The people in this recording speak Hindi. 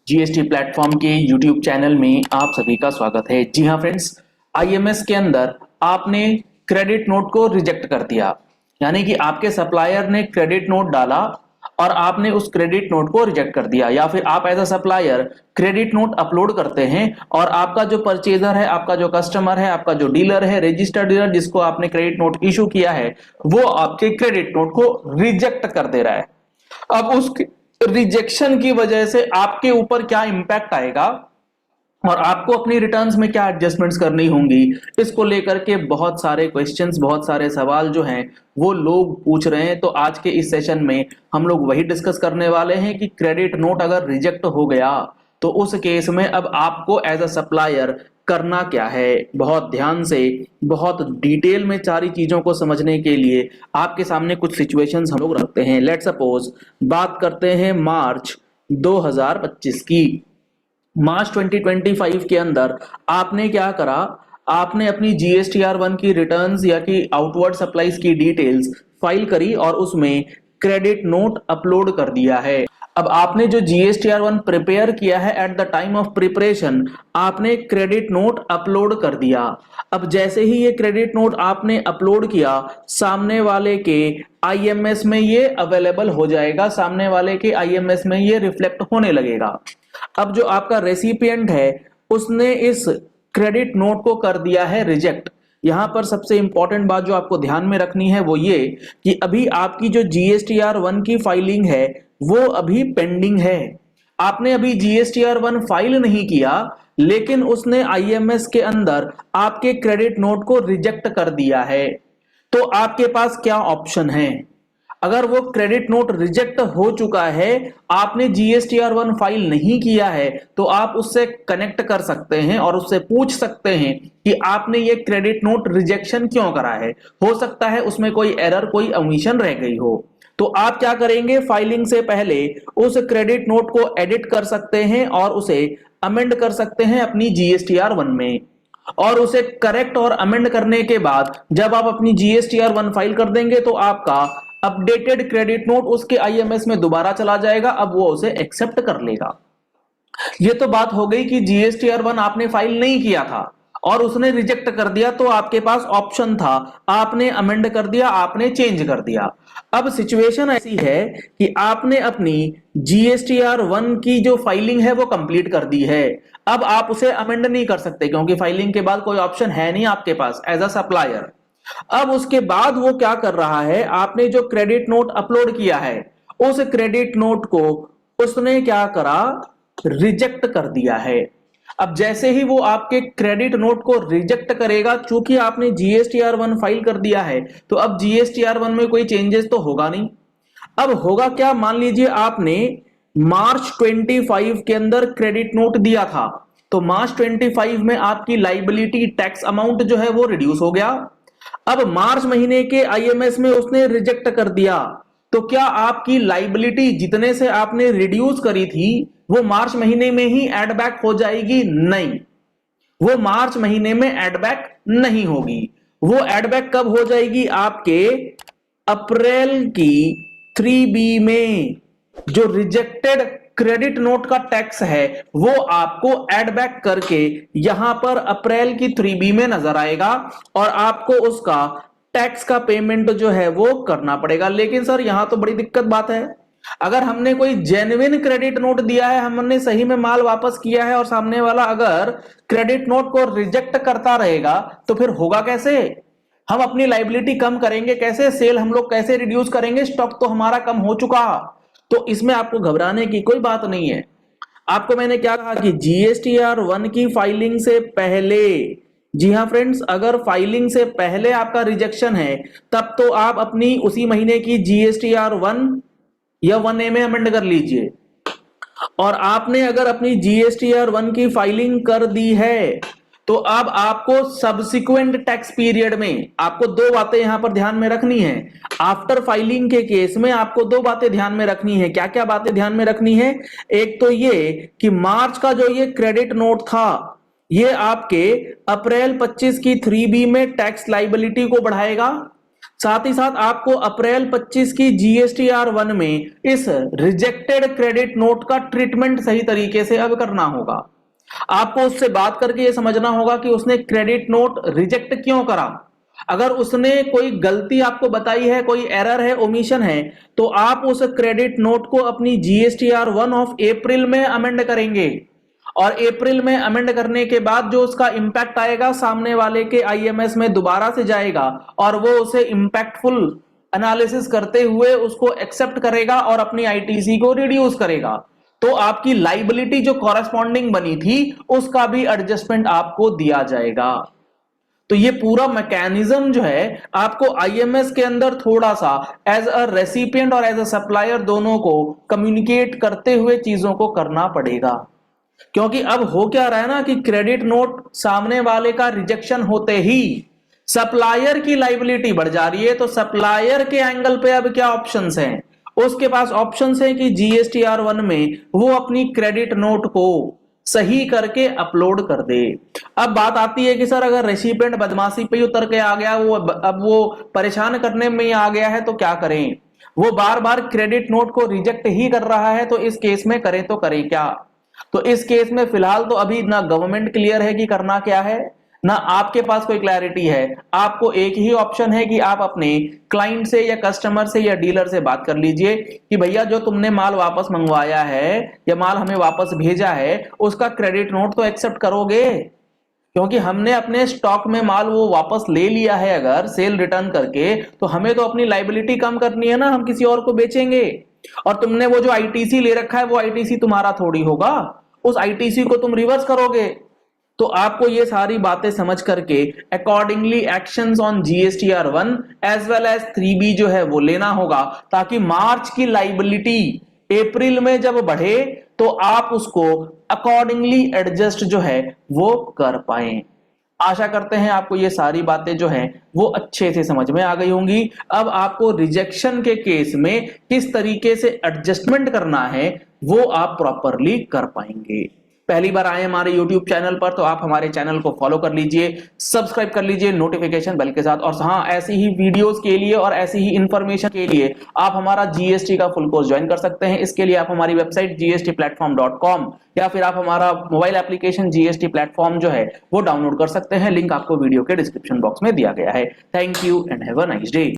जीएसटी प्लेटफॉर्म के यूट्यूब चैनल में आप सभी का स्वागत है। जी हाँ फ्रेंड्स, आईएमएस के अंदर आपने क्रेडिट नोट को रिजेक्ट कर दिया, यानी कि आपके सप्लायर ने क्रेडिट नोट डाला और आपने उस क्रेडिट नोट को रिजेक्ट कर दिया, या फिर आप as a supplier credit note upload करते हैं और आपका जो परचेजर है, आपका जो कस्टमर है, आपका जो डीलर है, रजिस्टर्ड डीलर जिसको आपने क्रेडिट नोट इशू किया है, वो आपके क्रेडिट नोट को रिजेक्ट कर दे रहा है। अब उस रिजेक्शन की वजह से आपके ऊपर क्या इंपैक्ट आएगा और आपको अपनी रिटर्न्स में क्या एडजस्टमेंट्स करनी होंगी, इसको लेकर के बहुत सारे क्वेश्चंस, बहुत सारे सवाल जो हैं वो लोग पूछ रहे हैं। तो आज के इस सेशन में हम लोग वही डिस्कस करने वाले हैं कि क्रेडिट नोट अगर रिजेक्ट हो गया तो उस केस में अब आपको एज अ सप्लायर करना क्या है। बहुत ध्यान से, बहुत डिटेल में सारी चीजों को समझने के लिए आपके सामने कुछ सिचुएशंस हम लोग रखते हैं। लेट सपोज बात करते हैं मार्च 2025 की। मार्च 2025 के अंदर आपने क्या करा, आपने अपनी जीएसटीआर 1 की रिटर्न्स या कि आउटवर्ड सप्लाईज की डिटेल्स फाइल करी और उसमें क्रेडिट नोट अपलोड कर दिया है। अब आपने जो जीएसटीआर 1 प्रिपेयर किया है, at the time of preparation आपने क्रेडिट नोट अपलोड कर दिया। अब जैसे ही ये क्रेडिट नोट आपने अपलोड किया, सामने वाले के आईएमएस में ये अवेलेबल हो जाएगा, सामने वाले के आईएमएस में ये रिफ्लेक्ट होने लगेगा। अब जो आपका रेसिपिएंट है उसने इस क्रेडिट नोट को कर दिया है रिजेक्ट। यहां पर सबसे इंपॉर्टेंट बात जो आपको ध्यान में रखनी है वो ये कि अभी आपकी जो जीएसटीआर 1 की फाइलिंग है वो अभी पेंडिंग है। आपने अभी जीएसटीआर 1 फाइल नहीं किया, लेकिन उसने आईएमएस के अंदर आपके क्रेडिट नोट को रिजेक्ट कर दिया है। तो आपके पास क्या ऑप्शन है? अगर वो क्रेडिट नोट रिजेक्ट हो चुका है, आपने जीएसटीआर 1 फाइल नहीं किया है, तो आप उससे कनेक्ट कर सकते हैं और उससे पूछ सकते हैं कि आपने ये क्रेडिट नोट रिजेक्शन क्यों करा है। हो सकता है उसमें कोई एरर, कोई ओमिशन रह गई हो। तो आप क्या करेंगे, फाइलिंग से पहले उस क्रेडिट नोट को एडिट कर सकते हैं और उसे अमेंड कर सकते हैं अपनी जीएसटीआर 1 में। और उसे करेक्ट और अमेंड करने के बाद जब आप अपनी जीएसटीआर 1 फाइल कर देंगे तो आपका अपडेटेड क्रेडिट नोट उसके आईएमएस में दोबारा चला जाएगा। अब वो उसे एक्सेप्ट कर लेगा। ये तो बात हो गई कि जीएसटीआर 1 आपने फाइल नहीं किया था और उसने रिजेक्ट कर दिया, तो आपके पास ऑप्शन था, आपने अमेंड कर दिया, आपने चेंज कर दिया। अब सिचुएशन ऐसी है कि आपने अपनी जीएसटीआर 1 की जो फाइलिंग है वो कंप्लीट कर दी है। अब आप उसे अमेंड नहीं कर सकते क्योंकि फाइलिंग के बाद कोई ऑप्शन है नहीं आपके पास एज अ सप्लायर। अब उसके बाद वो क्या कर रहा है, आपने जो क्रेडिट नोट अपलोड किया है उस क्रेडिट नोट को उसने क्या करा, रिजेक्ट कर दिया है। अब जैसे ही वो आपके क्रेडिट नोट को रिजेक्ट करेगा, चूंकि आपने जीएसटीआर 1 फाइल कर दिया है तो अब जीएसटीआर 1 में कोई चेंजेस तो होगा नहीं। अब होगा क्या, मान लीजिए आपने मार्च 25 के अंदर क्रेडिट नोट दिया था, तो मार्च 25 में आपकी लाइबिलिटी टैक्स अमाउंट जो है वो रिड्यूस हो गया। अब मार्च महीने के आईएमएस में उसने रिजेक्ट कर दिया, तो क्या आपकी लाइबिलिटी जितने से आपने रिड्यूस करी थी वो मार्च महीने में ही एड बैक हो जाएगी? नहीं, वो मार्च महीने में एड बैक नहीं होगी। वो एड बैक कब हो जाएगी? आपके अप्रैल की 3B में जो रिजेक्टेड क्रेडिट नोट का टैक्स है वो आपको एड बैक करके यहां पर अप्रैल की 3B में नजर आएगा और आपको उसका टैक्स का पेमेंट जो है वो करना पड़ेगा। लेकिन सर यहां तो बड़ी दिक्कत बात है, अगर हमने कोई जेन्युइन क्रेडिट नोट दिया है, हमने सही में माल वापस किया है और सामने वाला अगर क्रेडिट नोट को रिजेक्ट करता रहेगा तो फिर होगा कैसे? हम अपनी लाइबिलिटी कम करेंगे कैसे? सेल हम लोग कैसे रिड्यूस करेंगे? स्टॉक तो हमारा कम हो चुका। तो इसमें आपको घबराने की कोई बात नहीं है। आपको मैंने क्या कहा कि जीएसटीआर 1 की फाइलिंग से पहले, जी हां फ्रेंड्स, अगर फाइलिंग से पहले आपका रिजेक्शन है तब तो आप अपनी उसी महीने की जीएसटीआर 1 या 1A में अमेंड कर लीजिए। और आपने अगर अपनी जीएसटीआर 1 की फाइलिंग कर दी है तो अब आपको सब्सिक्वेंट टैक्स पीरियड में आपको दो बातें यहां पर ध्यान में रखनी है। आफ्टर फाइलिंग के केस में आपको दो बातें ध्यान में रखनी है। क्या क्या बातें ध्यान में रखनी है? एक तो ये कि मार्च का जो ये क्रेडिट नोट था ये आपके अप्रैल 25 की 3B में टैक्स लाइबिलिटी को बढ़ाएगा। साथ ही साथ आपको अप्रैल 25 की GSTR 1 में इस रिजेक्टेड क्रेडिट नोट का ट्रीटमेंट सही तरीके से अब करना होगा। आपको उससे बात करके ये समझना होगा कि उसने क्रेडिट नोट रिजेक्ट क्यों करा। अगर उसने कोई गलती आपको बताई है, कोई एरर है, ओमिशन है, तो आप उस क्रेडिट नोट को अपनी GSTR 1 ऑफ अप्रैल में अमेंड करेंगे और अप्रैल में अमेंड करने के बाद जो उसका इंपैक्ट आएगा सामने वाले के IMS में दोबारा से जाएगा और वो उसे इंपैक्टफुल एनालिसिस करते हुए उसको एक्सेप्ट करेगा और अपनी ITC को रिड्यूस करेगा। तो आपकी लाइबिलिटी जो कॉरेस्पॉन्डिंग बनी थी उसका भी एडजस्टमेंट आपको दिया जाएगा। तो ये पूरा मैकेनिज्म जो है आपको IMS के अंदर थोड़ा सा एज अ रेसिपिएंट और एज अ सप्लायर दोनों को कम्युनिकेट करते हुए चीजों को करना पड़ेगा। क्योंकि अब हो क्या रहा है ना कि क्रेडिट नोट सामने वाले का रिजेक्शन होते ही सप्लायर की लाइबिलिटी बढ़ जा रही है। तो सप्लायर के एंगल पे अब क्या ऑप्शंस हैं? उसके पास ऑप्शंस हैं कि GSTR 1 में वो अपनी क्रेडिट नोट को सही करके अपलोड कर दे। अब बात आती है कि सर अगर रेसिपिएंट बदमाशी पे उतर के आ गया, अब वो परेशान करने में आ गया है, तो क्या करें? वो बार बार क्रेडिट नोट को रिजेक्ट ही कर रहा है, तो इस केस में करें तो करें क्या? तो इस केस में फिलहाल तो अभी ना गवर्नमेंट क्लियर है कि करना क्या है, ना आपके पास कोई क्लैरिटी है। आपको एक ही ऑप्शन है कि आप अपने क्लाइंट से या कस्टमर से या डीलर से बात कर लीजिए कि भैया जो तुमने माल वापस मंगवाया है या माल हमें वापस भेजा है उसका क्रेडिट नोट तो एक्सेप्ट करोगे, क्योंकि हमने अपने स्टॉक में माल वो वापस ले लिया है। अगर सेल रिटर्न करके तो हमें तो अपनी लाइबिलिटी कम करनी है ना, हम किसी और को बेचेंगे। और तुमने वो जो ITC ले रखा है वो ITC तुम्हारा थोड़ी होगा, उस ITC को तुम रिवर्स करोगे। तो आपको ये सारी बातें समझ करके accordingly actions on GSTR 1 as well as 3B जो है वो लेना होगा, ताकि मार्च की लाइबिलिटी अप्रैल में जब बढ़े तो आप उसको अकॉर्डिंगली एडजस्ट जो है वो कर पाए। आशा करते हैं आपको ये सारी बातें जो हैं वो अच्छे से समझ में आ गई होंगी। अब आपको रिजेक्शन के केस में किस तरीके से एडजस्टमेंट करना है वो आप प्रॉपरली कर पाएंगे। पहली बार आए हमारे YouTube चैनल पर तो आप हमारे चैनल को फॉलो कर लीजिए, सब्सक्राइब कर लीजिए नोटिफिकेशन बेल के साथ। और हाँ, ऐसी ही वीडियोस के लिए और ऐसी ही इंफॉर्मेशन के लिए आप हमारा GST का फुल कोर्स ज्वाइन कर सकते हैं। इसके लिए आप हमारी वेबसाइट gstplatform.com या फिर आप हमारा मोबाइल एप्लीकेशन GST प्लेटफॉर्म जो है वो डाउनलोड कर सकते हैं। लिंक आपको वीडियो के डिस्क्रिप्शन बॉक्स में दिया गया है। Thank you and have a nice day.